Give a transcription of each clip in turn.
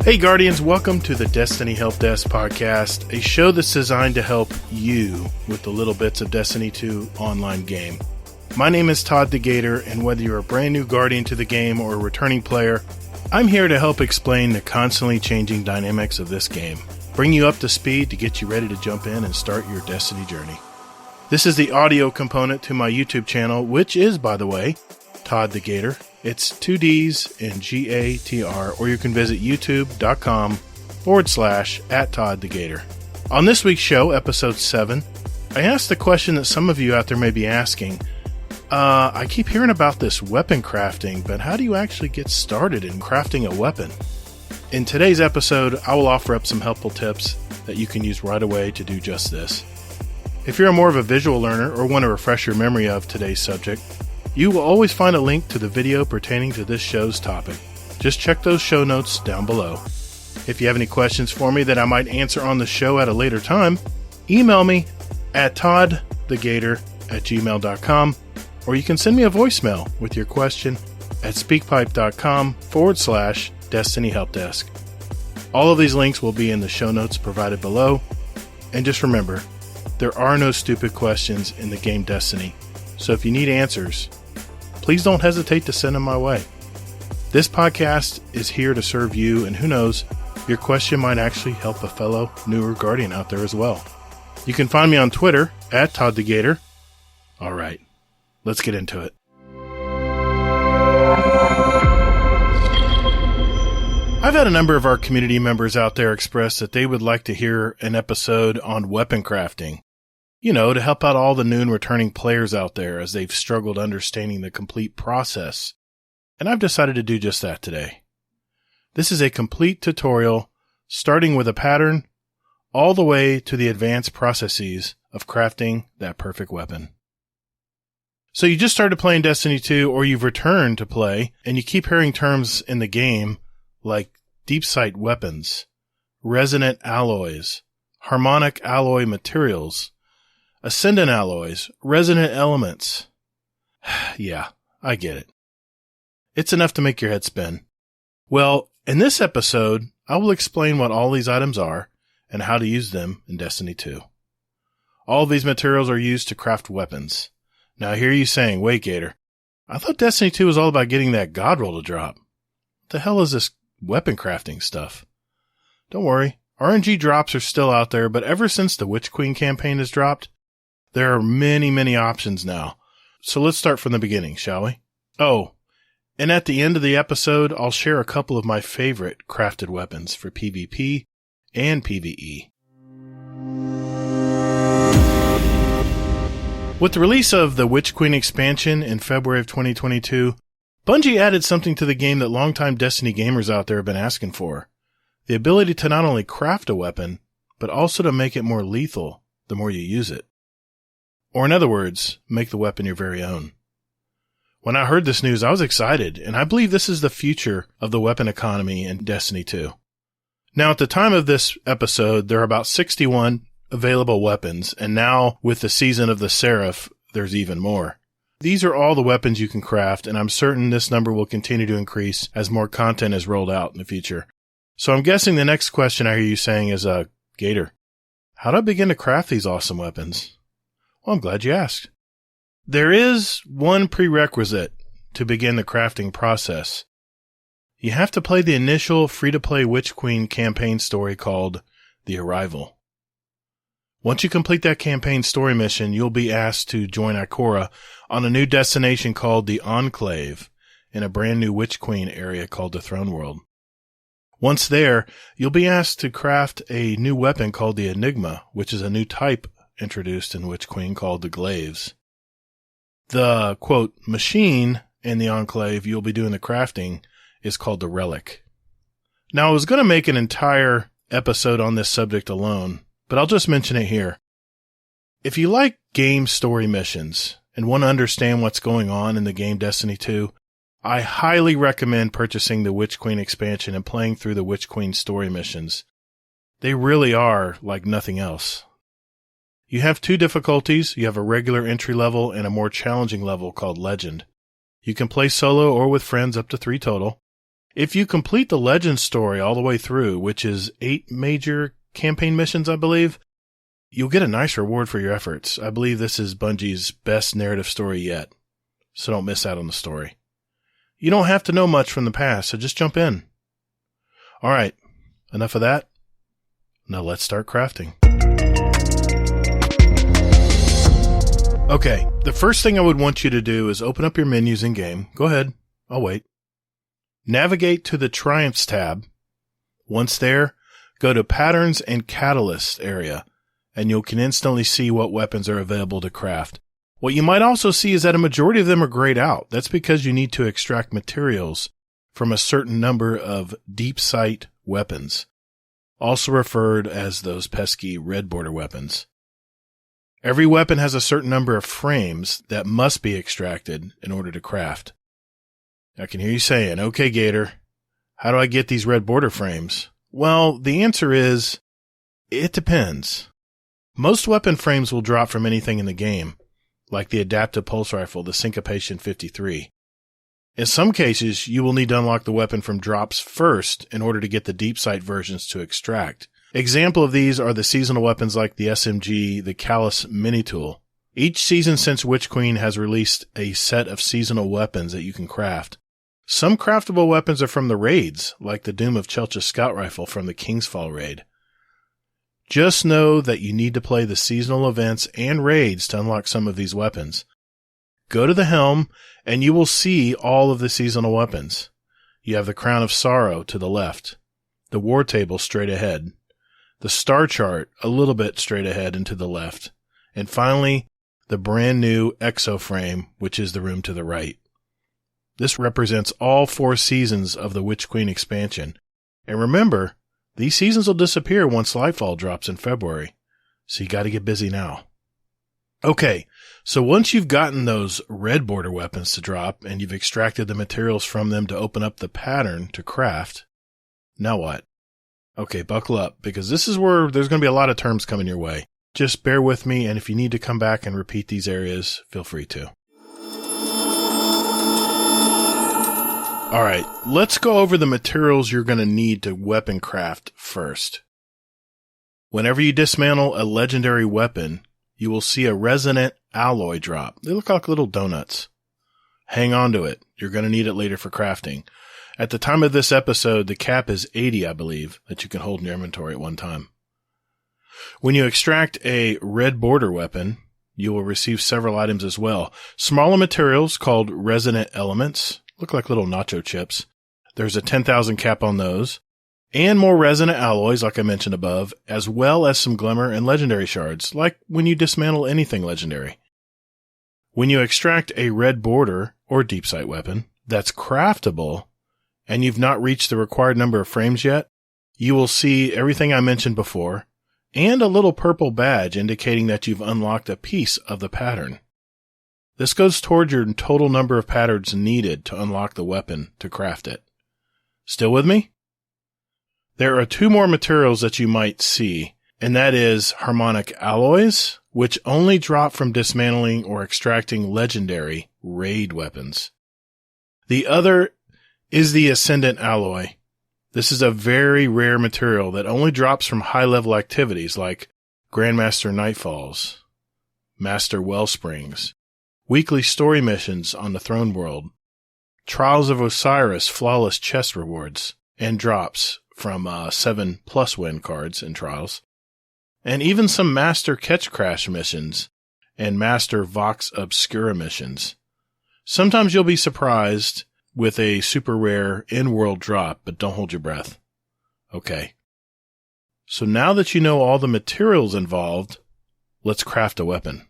Hey Guardians, welcome to the Destiny Help Desk podcast, a show that's designed to help you with the little bits of Destiny 2 online game. My name is Todd the Gator, and whether you're a brand new Guardian to the game or a returning player, I'm here to help explain the constantly changing dynamics of this game, bring you up to speed to get you ready to jump in and start your Destiny journey. This is the audio component to my YouTube channel, which is, by the way, Todd the Gator. It's 2Ds and GATR, or you can visit youtube.com/@ToddTheGator. On this week's show, episode 7, I asked the question that some of you out there may be asking. I keep hearing about this weapon crafting, but how do you actually get started in crafting a weapon? In today's episode, I will offer up some helpful tips that you can use right away to do just this. If you're more of a visual learner or want to refresh your memory of today's subject, you will always find a link to the video pertaining to this show's topic. Just check those show notes down below. If you have any questions for me that I might answer on the show at a later time, email me at toddthegator@gmail.com, or you can send me a voicemail with your question at speakpipe.com/Destiny Help Desk. All of these links will be in the show notes provided below. And just remember, there are no stupid questions in the game Destiny. So if you need answers, please don't hesitate to send them my way. This podcast is here to serve you, and who knows, your question might actually help a fellow newer Guardian out there as well. You can find me on Twitter at ToddTheGator. All right, let's get into it. I've had a number of our community members out there express that they would like to hear an episode on weapon crafting. You know, to help out all the new and returning players out there as they've struggled understanding the complete process. And I've decided to do just that today. This is a complete tutorial, starting with a pattern, all the way to the advanced processes of crafting that perfect weapon. So you just started playing Destiny 2, or you've returned to play, and you keep hearing terms in the game like deep sight weapons, resonant alloys, harmonic alloy materials, ascendant alloys, resonant elements. Yeah, I get it. It's enough to make your head spin. Well, in this episode, I will explain what all these items are and how to use them in Destiny 2. All of these materials are used to craft weapons. Now, I hear you saying, wait, Gator, I thought Destiny 2 was all about getting that god roll to drop. What the hell is this weapon crafting stuff? Don't worry, RNG drops are still out there, but ever since the Witch Queen campaign has dropped, there are many, many options now. So let's start from the beginning, shall we? Oh, and at the end of the episode, I'll share a couple of my favorite crafted weapons for PvP and PvE. With the release of the Witch Queen expansion in February of 2022, Bungie added something to the game that longtime Destiny gamers out there have been asking for. The ability to not only craft a weapon, but also to make it more lethal the more you use it. Or in other words, make the weapon your very own. When I heard this news, I was excited, and I believe this is the future of the weapon economy in Destiny 2. Now, at the time of this episode, there are about 61 available weapons, and now with the Season of the Seraph, there's even more. These are all the weapons you can craft, and I'm certain this number will continue to increase as more content is rolled out in the future. So I'm guessing the next question I hear you saying is, Gator, how do I begin to craft these awesome weapons? Well, I'm glad you asked. There is one prerequisite to begin the crafting process. You have to play the initial free-to-play Witch Queen campaign story called The Arrival. Once you complete that campaign story mission, you'll be asked to join Ikora on a new destination called the Enclave in a brand new Witch Queen area called the Throne World. Once there, you'll be asked to craft a new weapon called the Enigma, which is a new type introduced in Witch Queen called the Glaives. The, quote, machine in the Enclave you'll be doing the crafting is called the Relic. Now, I was going to make an entire episode on this subject alone, but I'll just mention it here. If you like game story missions and want to understand what's going on in the game Destiny 2, I highly recommend purchasing the Witch Queen expansion and playing through the Witch Queen story missions. They really are like nothing else. You have two difficulties. You have a regular entry level and a more challenging level called Legend. You can play solo or with friends up to 3 total. If you complete the Legends story all the way through, which is 8 major campaign missions, I believe, you'll get a nice reward for your efforts. I believe this is Bungie's best narrative story yet, so don't miss out on the story. You don't have to know much from the past, so just jump in. All right, enough of that. Now let's start crafting. Okay, the first thing I would want you to do is open up your menus in game. Go ahead, I'll wait. Navigate to the Triumphs tab. Once there, go to Patterns and Catalyst area, and you can instantly see what weapons are available to craft. What you might also see is that a majority of them are grayed out. That's because you need to extract materials from a certain number of deep sight weapons, also referred as those pesky red border weapons. Every weapon has a certain number of frames that must be extracted in order to craft. I can hear you saying, okay, Gator, how do I get these red border frames? Well, the answer is, it depends. Most weapon frames will drop from anything in the game, like the Adaptive Pulse Rifle, the Syncopation 53. In some cases, you will need to unlock the weapon from drops first in order to get the deep sight versions to extract. Example of these are the seasonal weapons like the SMG, the Callus Mini Tool. Each season since Witch Queen has released a set of seasonal weapons that you can craft. Some craftable weapons are from the raids, like the Doom of Chelcha Scout Rifle from the Kingsfall raid. Just know that you need to play the seasonal events and raids to unlock some of these weapons. Go to the helm, and you will see all of the seasonal weapons. You have the Crown of Sorrow to the left, the War Table straight ahead, the Star Chart a little bit straight ahead and to the left, and finally, the brand new Exo Frame, which is the room to the right. This represents all 4 seasons of the Witch Queen expansion. And remember, these seasons will disappear once Lightfall drops in February, so you gotta get busy now. Okay, so once you've gotten those red border weapons to drop, and you've extracted the materials from them to open up the pattern to craft, now what? Okay, buckle up, because this is where there's gonna be a lot of terms coming your way. Just bear with me, and if you need to come back and repeat these areas, feel free to. Alright, let's go over the materials you're going to need to weapon craft first. Whenever you dismantle a legendary weapon, you will see a resonant alloy drop. They look like little donuts. Hang on to it. You're going to need it later for crafting. At the time of this episode, the cap is 80, I believe, that you can hold in your inventory at one time. When you extract a red border weapon, you will receive several items as well. Smaller materials called resonant elements. Look like little nacho chips. There's a 10,000 cap on those. And more resonant alloys, like I mentioned above, as well as some glimmer and legendary shards, like when you dismantle anything legendary. When you extract a red border or deep sight weapon that's craftable, and you've not reached the required number of frames yet, you will see everything I mentioned before, and a little purple badge indicating that you've unlocked a piece of the pattern. This goes toward your total number of patterns needed to unlock the weapon to craft it. Still with me? There are 2 more materials that you might see, and that is harmonic alloys, which only drop from dismantling or extracting legendary raid weapons. The other is the ascendant alloy. This is a very rare material that only drops from high-level activities like Grandmaster Nightfalls, Master Wellsprings, weekly story missions on the Throne World, Trials of Osiris flawless chest rewards, and drops from 7+ win cards in Trials, and even some Master Catch Crash missions and Master Vox Obscura missions. Sometimes you'll be surprised with a super rare in-world drop, but don't hold your breath. Okay. So now that you know all the materials involved, let's craft a weapon.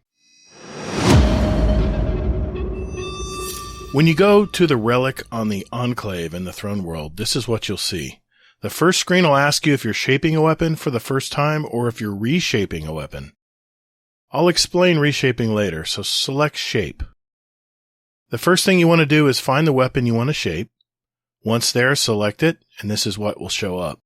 When you go to the relic on the Enclave in the Throne World, this is what you'll see. The first screen will ask you if you're shaping a weapon for the first time or if you're reshaping a weapon. I'll explain reshaping later, so select Shape. The first thing you want to do is find the weapon you want to shape. Once there, select it, and this is what will show up.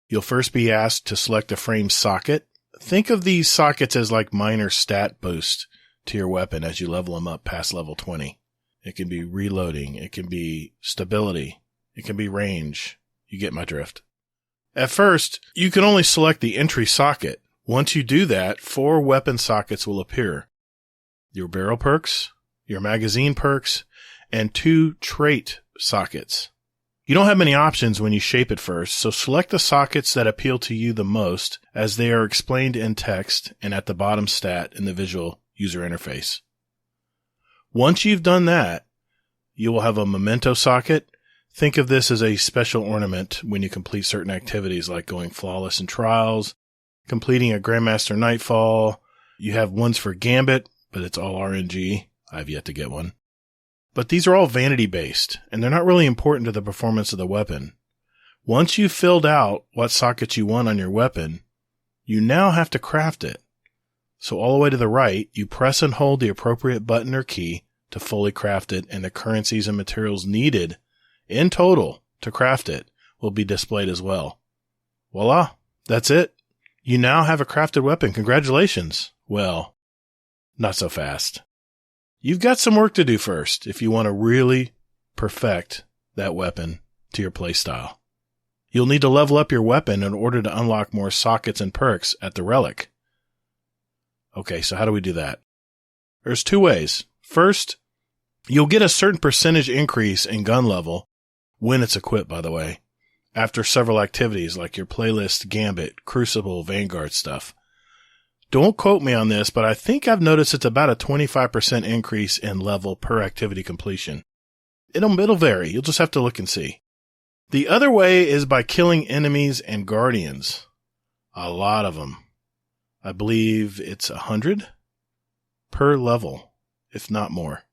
You'll first be asked to select a frame socket. Think of these sockets as like minor stat boost to your weapon as you level them up past level 20. It can be reloading. It can be stability. It can be range. You get my drift. At first, you can only select the entry socket. Once you do that, 4 weapon sockets will appear. Your barrel perks, your magazine perks, and 2 trait sockets. You don't have many options when you shape it first, so select the sockets that appeal to you the most as they are explained in text and at the bottom stat in the visual user interface. Once you've done that, you will have a memento socket. Think of this as a special ornament when you complete certain activities like going flawless in trials, completing a Grandmaster Nightfall. You have ones for Gambit, but it's all RNG. I've yet to get one. But these are all vanity-based, and they're not really important to the performance of the weapon. Once you've filled out what sockets you want on your weapon, you now have to craft it. So all the way to the right, you press and hold the appropriate button or key to fully craft it, and the currencies and materials needed in total to craft it will be displayed as well. Voila, that's it. You now have a crafted weapon. Congratulations. Well, not so fast. You've got some work to do first if you want to really perfect that weapon to your playstyle. You'll need to level up your weapon in order to unlock more sockets and perks at the relic. Okay, so how do we do that? There's 2 ways. First, you'll get a certain percentage increase in gun level when it's equipped, by the way, after several activities like your playlist, Gambit, Crucible, Vanguard stuff. Don't quote me on this, but I think I've noticed it's about a 25% increase in level per activity completion. It'll vary. You'll just have to look and see. The other way is by killing enemies and guardians. A lot of them. I believe it's 100 per level, if not more.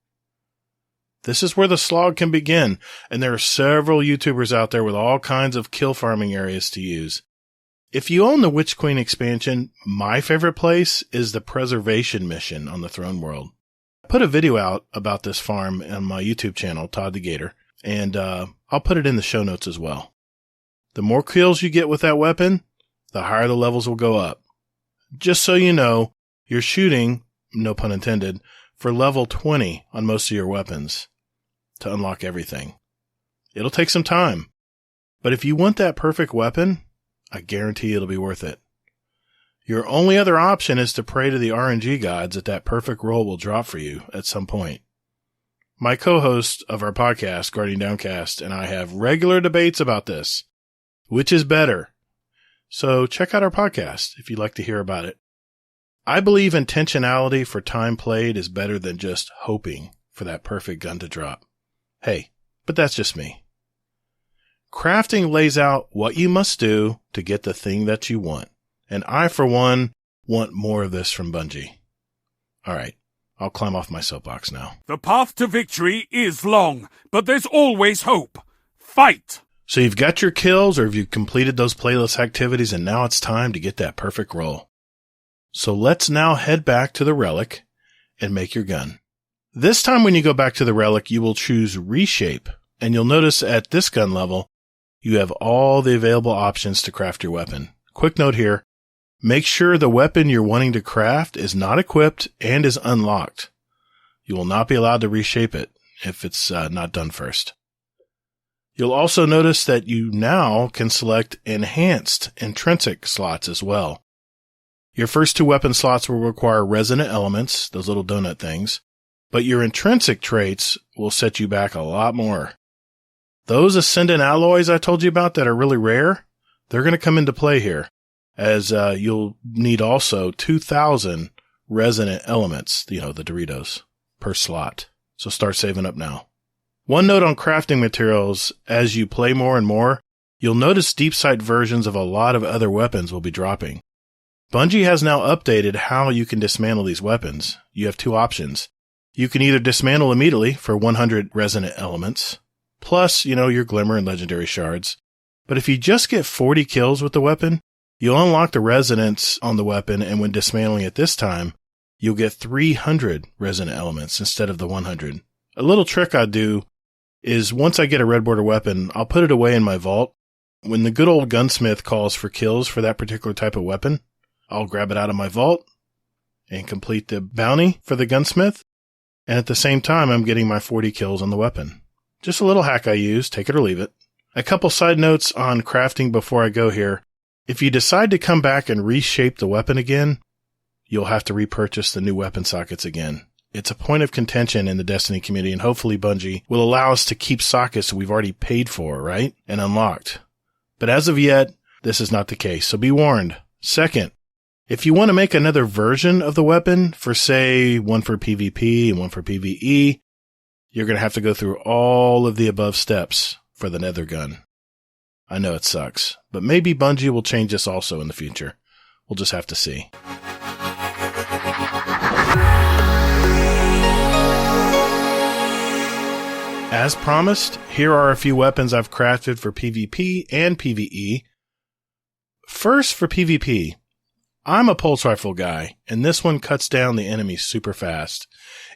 This is where the slog can begin, and there are several YouTubers out there with all kinds of kill farming areas to use. If you own the Witch Queen expansion, my favorite place is the Preservation mission on the Throne World. I put a video out about this farm on my YouTube channel, Todd the Gator, and I'll put it in the show notes as well. The more kills you get with that weapon, the higher the levels will go up. Just so you know, you're shooting, no pun intended, for level 20 on most of your weapons to unlock everything. It'll take some time, but if you want that perfect weapon, I guarantee it'll be worth it. Your only other option is to pray to the RNG gods that perfect roll will drop for you at some point. My co-host of our podcast, Guardian Downcast, and I have regular debates about this. Which is better? So check out our podcast if you'd like to hear about it. I believe intentionality for time played is better than just hoping for that perfect gun to drop. Hey, but that's just me. Crafting lays out what you must do to get the thing that you want. And I, for one, want more of this from Bungie. All right, I'll climb off my soapbox now. The path to victory is long, but there's always hope. Fight! So you've got your kills, or have you completed those playlist activities, and now it's time to get that perfect roll. So let's now head back to the relic and make your gun. This time when you go back to the relic, you will choose Reshape, and you'll notice at this gun level, you have all the available options to craft your weapon. Quick note here, make sure the weapon you're wanting to craft is not equipped and is unlocked. You will not be allowed to reshape it if it's not done first. You'll also notice that you now can select enhanced intrinsic slots as well. Your first 2 weapon slots will require resonant elements, those little donut things, but your intrinsic traits will set you back a lot more. Those Ascendant alloys I told you about that are really rare, they're going to come into play here, as you'll need also 2,000 resonant elements, the Doritos, per slot. So start saving up now. One note on crafting materials, as you play more and more, you'll notice deep sight versions of a lot of other weapons will be dropping. Bungie has now updated how you can dismantle these weapons. You have 2 options. You can either dismantle immediately for 100 resonant elements, plus, your Glimmer and Legendary Shards. But if you just get 40 kills with the weapon, you'll unlock the resonance on the weapon, and when dismantling it this time, you'll get 300 resonant elements instead of the 100. A little trick I do is once I get a red border weapon, I'll put it away in my vault. When the good old gunsmith calls for kills for that particular type of weapon, I'll grab it out of my vault and complete the bounty for the gunsmith. And at the same time, I'm getting my 40 kills on the weapon. Just a little hack I use, take it or leave it. A couple side notes on crafting before I go here. If you decide to come back and reshape the weapon again, you'll have to repurchase the new weapon sockets again. It's a point of contention in the Destiny community, and hopefully Bungie will allow us to keep sockets we've already paid for, right? And unlocked. But as of yet, this is not the case, so be warned. Second, if you want to make another version of the weapon for, say, one for PvP and one for PvE, you're going to have to go through all of the above steps for the Nether gun. I know it sucks, but maybe Bungie will change this also in the future. We'll just have to see. As promised, here are a few weapons I've crafted for PvP and PvE. First, for PvP, I'm a pulse rifle guy, and this one cuts down the enemies super fast.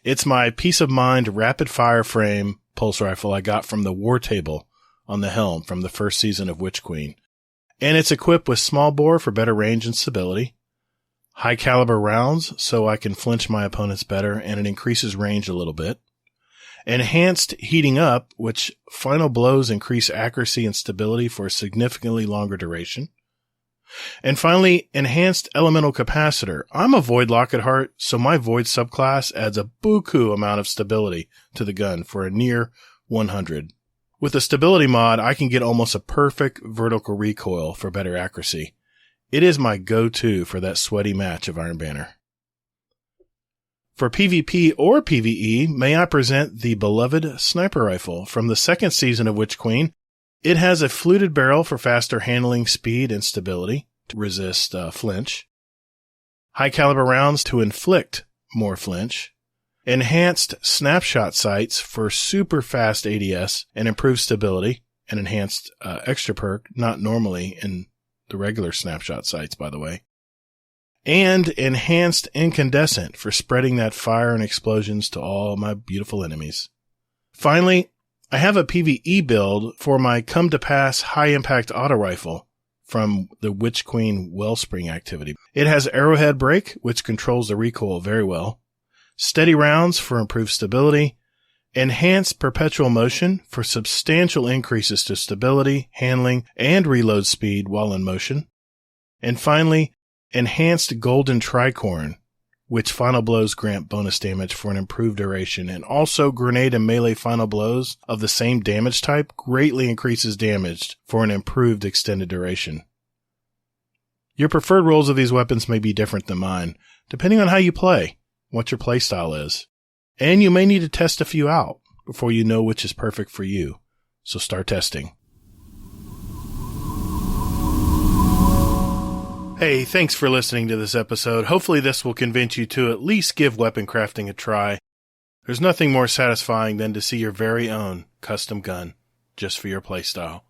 It's my Peace of Mind rapid fire frame pulse rifle I got from the war table on the helm from the first season of Witch Queen. And it's equipped with small bore for better range and stability, high caliber rounds so I can flinch my opponents better, and it increases range a little bit. Enhanced heating up, which final blows increase accuracy and stability for a significantly longer duration. And finally, enhanced elemental capacitor. I'm a Void Lock at heart, so my Void subclass adds a buku amount of stability to the gun for a near 100. With the stability mod, I can get almost a perfect vertical recoil for better accuracy. It is my go-to for that sweaty match of Iron Banner. For PvP or PvE, may I present the beloved sniper rifle from the second season of Witch Queen. It has a fluted barrel for faster handling speed and stability to resist flinch, high caliber rounds to inflict more flinch, enhanced snapshot sights for super fast ADS and improved stability, and enhanced extra perk, not normally in the regular snapshot sights, by the way. And enhanced incandescent for spreading that fire and explosions to all my beautiful enemies. Finally, I have a PvE build for my Come to Pass high impact auto rifle from the Witch Queen Wellspring activity. It has arrowhead brake, which controls the recoil very well, steady rounds for improved stability, enhanced perpetual motion for substantial increases to stability, handling, and reload speed while in motion, and finally, enhanced golden tricorn, which final blows grant bonus damage for an improved duration, and also grenade and melee final blows of the same damage type greatly increases damage for an improved extended duration. Your preferred rolls of these weapons may be different than mine, depending on how you play, what your playstyle is, and you may need to test a few out before you know which is perfect for you, so start testing. Hey, thanks for listening to this episode. Hopefully this will convince you to at least give weapon crafting a try. There's nothing more satisfying than to see your very own custom gun, just for your playstyle.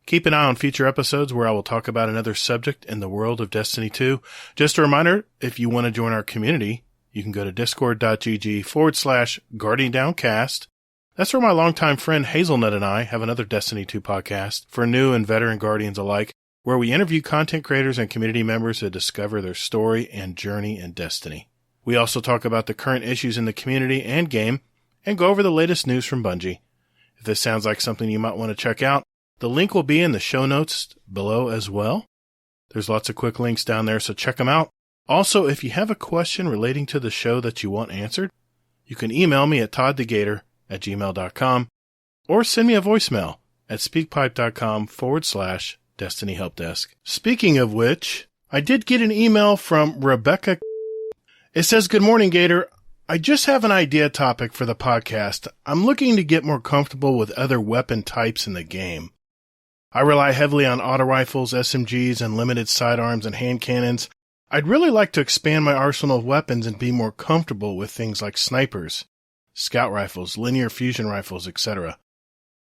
Keep an eye on future episodes where I will talk about another subject in the world of Destiny 2. Just a reminder, if you want to join our community, you can go to discord.gg/GuardianDownCast. That's where my longtime friend Hazelnut and I have another Destiny 2 podcast for new and veteran Guardians alike, where we interview content creators and community members to discover their story and journey in Destiny. We also talk about the current issues in the community and game, and go over the latest news from Bungie. If this sounds like something you might want to check out, the link will be in the show notes below as well. There's lots of quick links down there, so check them out. Also, if you have a question relating to the show that you want answered, you can email me at toddthegator@gmail.com or send me a voicemail at speakpipe.com/Destiny Help Desk. Speaking of which, I did get an email from Rebecca. It says, "Good morning, Gator. I just have an idea topic for the podcast. I'm looking to get more comfortable with other weapon types in the game. I rely heavily on auto rifles, SMGs, and limited sidearms and hand cannons. I'd really like to expand my arsenal of weapons and be more comfortable with things like snipers, scout rifles, linear fusion rifles, etc.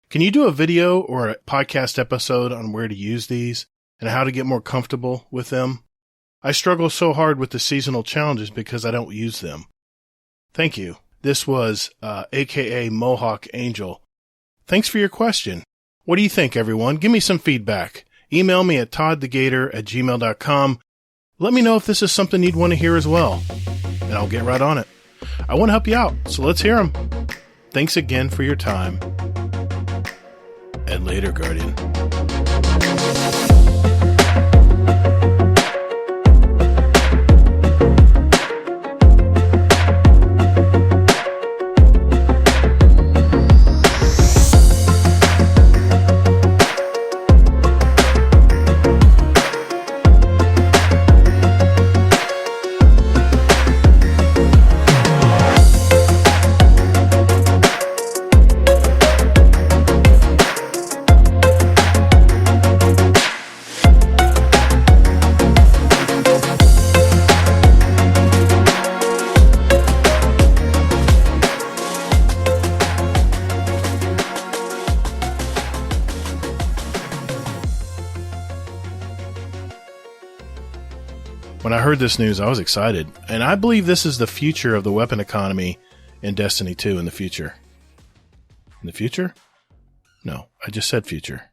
Can you do a video or a podcast episode on where to use these and how to get more comfortable with them? I struggle so hard with the seasonal challenges because I don't use them. Thank you." This was aka Mohawk Angel. Thanks for your question. What do you think, everyone? Give me some feedback. Email me at toddthegator@gmail.com. Let me know if this is something you'd want to hear as well, and I'll get right on it. I want to help you out, so let's hear them. Thanks again for your time. And later, Guardian. When I heard this news, I was excited, and I believe this is the future of the weapon economy in Destiny 2 in the future. In the future? No, I just said future.